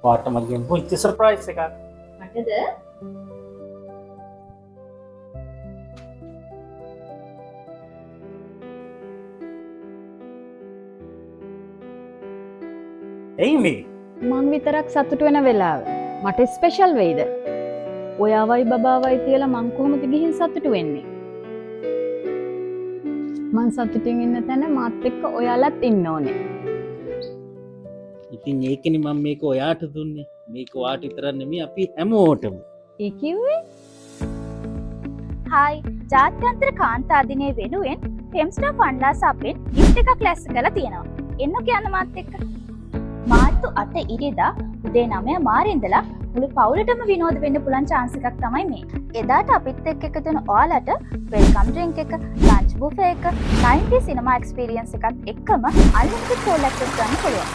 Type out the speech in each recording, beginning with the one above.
පාට මගෙන් පුංචි සර්ප්‍රයිස් එකක්. මටද? එයි මේ මං විතරක් සතුට වෙන වෙලාව මට ස්පෙෂල් වෙයිද? ඔයාවයි බබාවයි කියලා මං කොහොමද ගිහින් සතුටු වෙන්නේ? මං සතුටින් ඉන්න තැන මාත් එක්ක ඔයාලත් ඉන්න ඕනේ. ඉතින් ඒකනේ මම මේක ඔයාට දුන්නේ. මේක ඔයාට විතරක් නෙමෙයි අපි හැමෝටම. ඒ කිව්වේ? හායි ජාත්‍යන්තර කාන්තා දිනය වෙනුවෙන් ෆෙම්ස්ටා ෆන්ඩ්ලාස් අපෙන් ගිෆ්ට් එකක් ලැස් කරලා තියෙනවා. එන්න කියන්න මාත් එක්ක. මාර්තු 8 ඉරිදා උදේ 9 මාරින්දලා මුළු පවුලටම විනෝද වෙන්න පුළුවන් chance එකක් තමයි මේ. එදාට අපිත් එක්ක එකතු වෙන ඔයාලට වෙල්කම් ඩ්‍රින්ක් එක, ලන්ච් බුෆේ එක, 90 සිනමා එක්ස්පීරියන්ස් එකත් එක්කම අන්ලිමිටඩ් කෝල් ඇක්සස් ගන්න පුළුවන්.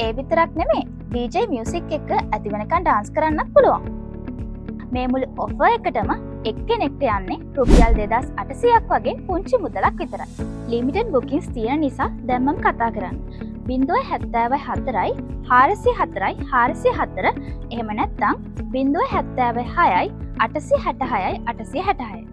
ඒ විතරක් නෙමෙයි DJ මියුසික් එක ඇති වෙනකන් ඩාන්ස් කරන්නත් පුළුවන්. මේ මුළු ඔෆර් එකටම එක්කෙනෙක්ට යන්නේ රුපියල් 2800ක් වගේ පුංචි මුදලක් විතරයි. ලිමිටඩ් බුකින්ස් තියෙන නිසා දැන් මම කතා කරන්නේ 074යි 404යි 404 එහෙම නැත්නම් 076යි 866යි 866